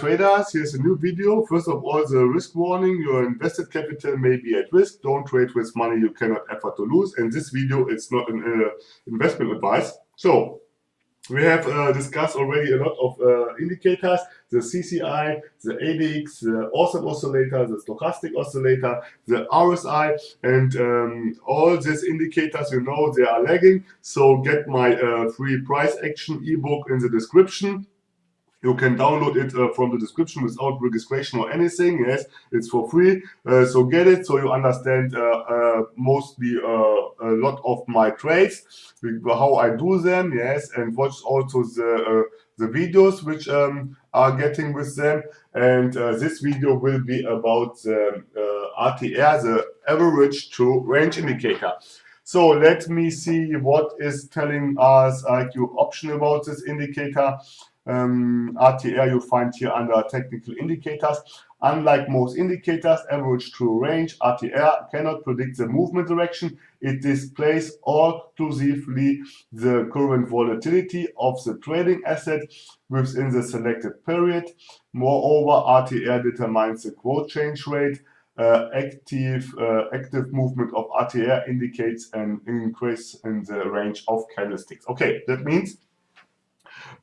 traders, here's a new video. First of all, the risk warning: your invested capital may be at risk. Don't trade with money you cannot afford to lose. And this video is not an investment advice. So we have discussed already a lot of indicators: the CCI, the ADX, the Awesome Oscillator, the Stochastic Oscillator, the RSI, and all these indicators, you know, they are lagging. So get my free price action ebook in the description. You can download it from the description without registration or anything. Yes, it's for free. So get it so you understand mostly a lot of my trades, how I do them. Yes, and watch also the videos which are getting with them. And this video will be about the ATR, the average true range indicator. So let me see what is telling us IQ option about this indicator. ATR you find here under technical indicators. Unlike most indicators, average true range, ATR cannot predict the movement direction. It displays exclusively the current volatility of the trading asset within the selected period. Moreover, ATR determines the quote change rate. Active movement of ATR indicates an increase in the range of candlesticks. Okay, that means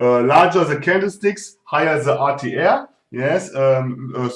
larger the candlesticks, higher the ATR. Yes,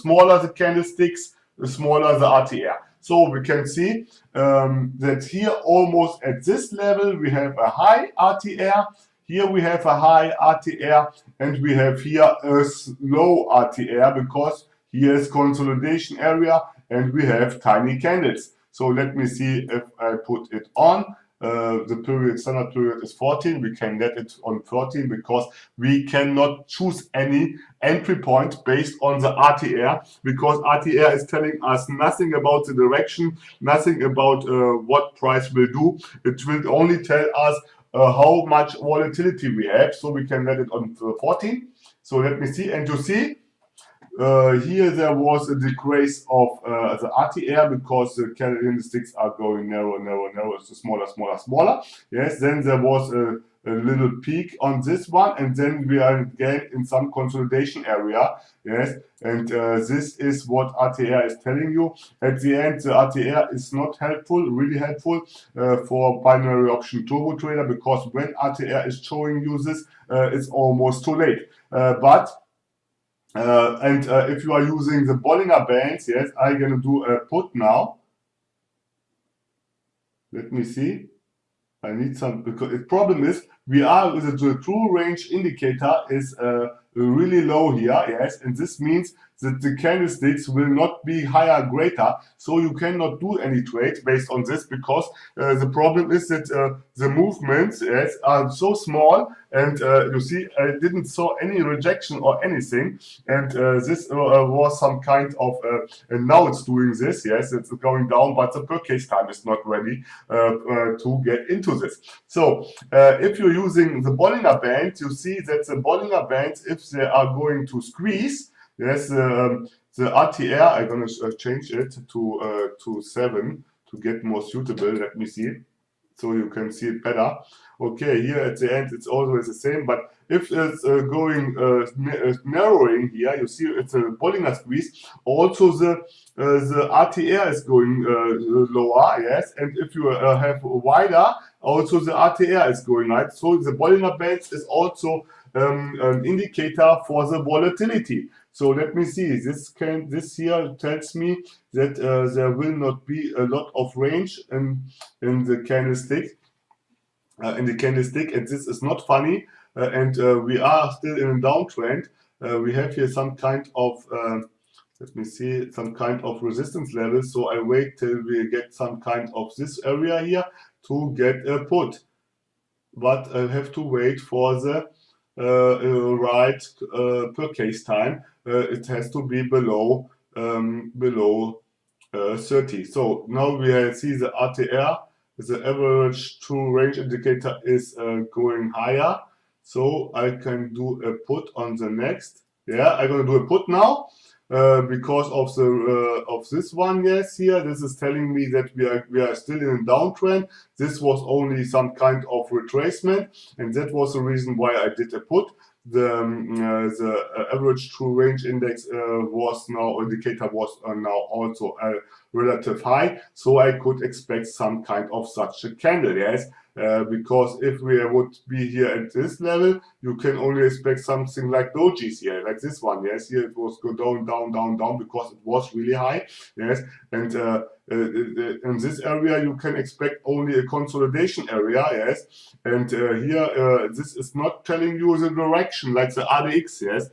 smaller the candlesticks, smaller the ATR. So we can see that here almost at this level we have a high ATR. Here we have a high ATR, and we have here a low ATR because here is consolidation area and we have tiny candles. So let me see if I put it on. The period, standard period is 14. We can get it on 14 because we cannot choose any entry point based on the ATR, because ATR is telling us nothing about the direction, nothing about what price will do. It will only tell us how much volatility we have. So we can get it on 14. So let me see, and you see here there was a decrease of the ATR because the candlesticks are going narrow, narrow, narrow, so smaller, smaller, smaller. Yes, then there was a little peak on this one, and then we are again in some consolidation area. Yes, and this is what ATR is telling you. At the end, the ATR is not helpful, really helpful for binary option turbo trader, because when ATR is showing you this, it's almost too late. If you are using the Bollinger Bands, yes, I'm gonna do a put now. Let me see. I need some, because the problem is we are with the true range indicator is really low here, yes, and this means that the candlesticks will not be higher, greater, so you cannot do any trade based on this, because the problem is that the movements, yes, are so small, and you see I didn't saw any rejection or anything, and this was some kind of and now it's doing this, yes, it's going down, but the per case time is not ready to get into this. So if you're using the Bollinger Band, you see that the Bollinger Bands, if they are going to squeeze, yes, the ATR, I'm going to change it to 7 to get more suitable. Let me see, so you can see it better. Okay, here at the end it's always the same, but if it's going narrowing here, you see it's a Bollinger squeeze. Also the ATR is going lower, yes, and if you have wider, also the ATR is going right. So the Bollinger Bands is also an indicator for the volatility. So let me see. This here tells me that there will not be a lot of range in the candlestick. And this is not funny. And we are still in a downtrend. We have here some kind of let me see, some kind of resistance level. So I wait till we get some kind of this area here to get a put. But I have to wait for the right per case time. It has to be below 30. So now we see the ATR, the average true range indicator, is going higher. So I can do a put on the next. Yeah, I'm gonna do a put now. Because of the of this one, yes, here this is telling me that we are still in a downtrend. This was only some kind of retracement, and that was the reason why I did a put. the average true range index was now, indicator was now also relative high, so I could expect some kind of such a candle, yes. Because if we would be here at this level, you can only expect something like dojis here, like this one, yes. Here it was go down, down, down, down because it was really high, yes. And in this area you can expect only a consolidation area, yes. And here this is not telling you the direction like the ADX, yes,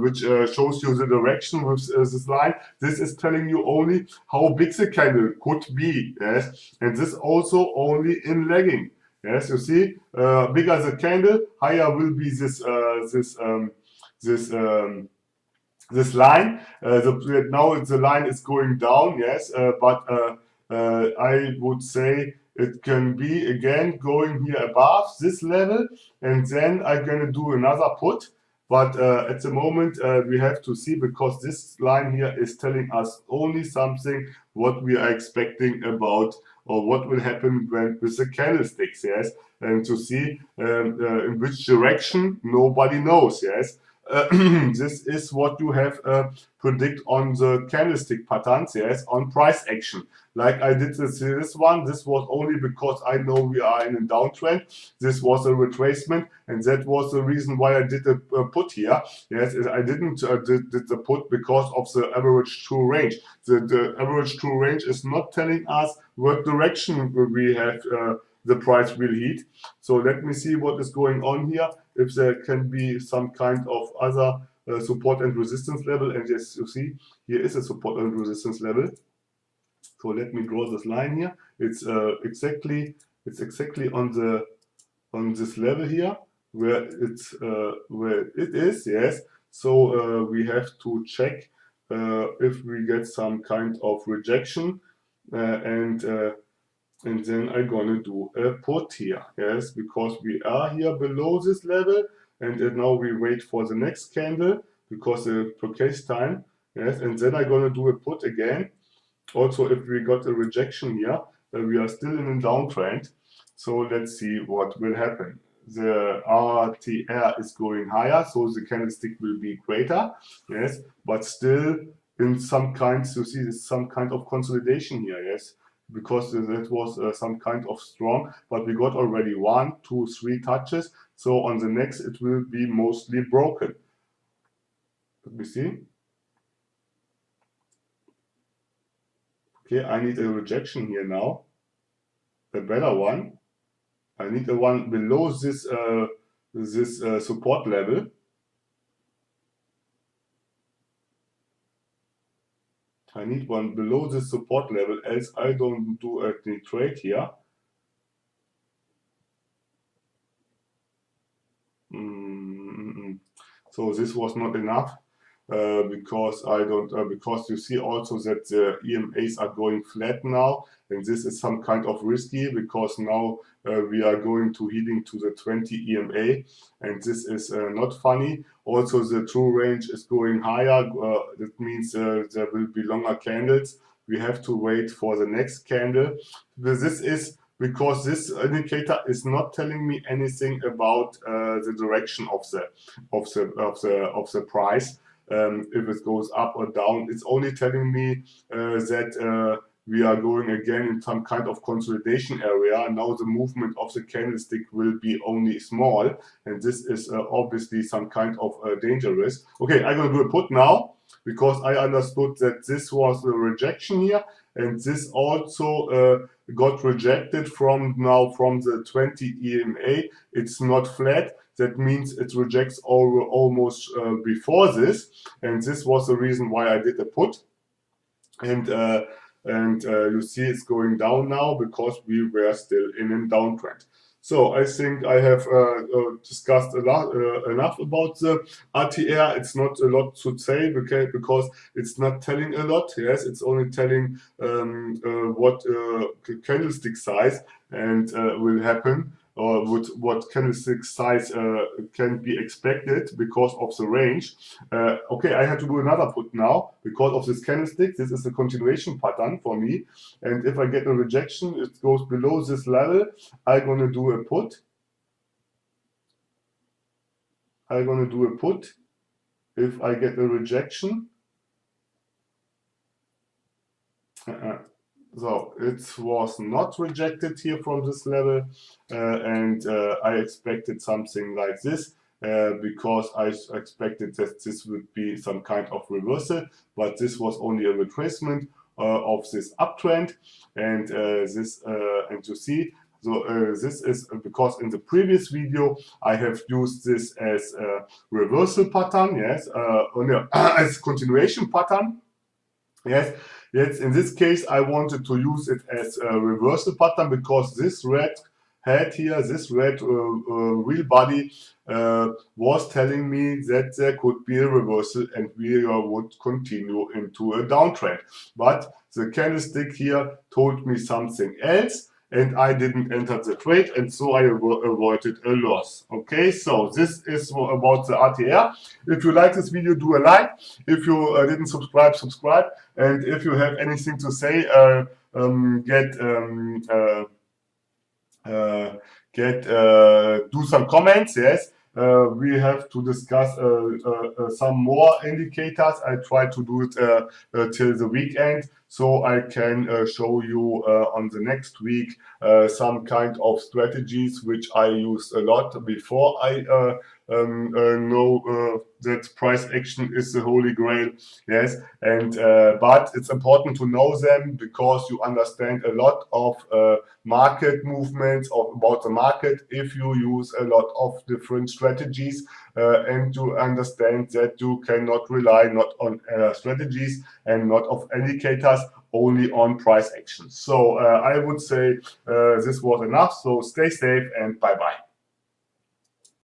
which shows you the direction with this line. This is telling you only how big the candle could be, yes. And this also only in lagging. Yes, you see, bigger the candle, higher will be this this line. Now the line is going down, yes, but I would say it can be again going here above this level, and then I'm gonna do another put. But at the moment we have to see, because this line here is telling us only something what we are expecting about, or what will happen when with the candlesticks, yes, and to see in which direction nobody knows, yes. This is what you have predict on the candlestick patterns, yes, on price action. Like I did this one, this was only because I know we are in a downtrend. This was a retracement, and that was the reason why I did a put here. Yes, I didn't did the put because of the average true range. The average true range is not telling us what direction we have the price will hit. So let me see what is going on here, if there can be some kind of other support and resistance level. And yes, you see, here is a support and resistance level. So let me draw this line here. It's exactly on this level here where it is, yes. So we have to check if we get some kind of rejection, and then I'm gonna do a put here, yes, because we are here below this level, and now we wait for the next candle because the case time, yes, and then I'm gonna do a put again. Also, if we got a rejection here, we are still in a downtrend. So let's see what will happen. The RTR is going higher, so the candlestick will be greater, yes, but still in some kinds, you see some kind of consolidation here, yes, because that was some kind of strong, but we got already 1, 2, 3 touches, so on the next it will be mostly broken. Let me see. Okay, I need a rejection here now, a better one. I need a one below this support level. I need one below this support level, else I don't do any trade here. So this was not enough. Because I don't, because you see also that the EMAs are going flat now, and this is some kind of risky, because now we are going to heading to the 20 EMA, and this is not funny. Also the true range is going higher, that means there will be longer candles. We have to wait for the next candle. This is because this indicator is not telling me anything about the direction of the price. If it goes up or down, it's only telling me that we are going again in some kind of consolidation area. Now the movement of the candlestick will be only small, and this is obviously some kind of dangerous. Okay, I'm gonna do a put now, because I understood that this was a rejection here, and this also got rejected from the 20 EMA. It's not flat. That means it rejects almost before this, and this was the reason why I did a put. And you see it's going down now because we were still in a downtrend. So I think I have discussed enough about the RTR. It's not a lot to say, because it's not telling a lot. Yes, it's only telling what candlestick size and will happen, or what candlestick size can be expected because of the range. Okay, I have to do another put now because of this candlestick. This is a continuation pattern for me, and if I get a rejection, it goes below this level, I'm gonna do a put. I'm going to do a put if I get a rejection. So it was not rejected here from this level, and I expected something like this because I expected that this would be some kind of reversal, but this was only a retracement of this uptrend, and and you see. So this is because in the previous video I have used this as a reversal pattern, yes, as continuation pattern. Yes, yes. In this case, I wanted to use it as a reversal pattern because this red head here, this red real body, was telling me that there could be a reversal and we would continue into a downtrend. But the candlestick here told me something else, and I didn't enter the trade, and so I avoided a loss. Okay, so this is about the RTR. If you like this video, do a like. If you didn't subscribe, subscribe. And if you have anything to say, do some comments. Yes, we have to discuss some more indicators. I try to do it till the weekend, so I can show you on the next week some kind of strategies which I used a lot before I know that price action is the holy grail. Yes, and but it's important to know them because you understand a lot of market movements about the market if you use a lot of different strategies, and you understand that you cannot rely not on strategies and not of indicators, only on price action. So I would say this was enough. So stay safe and bye bye.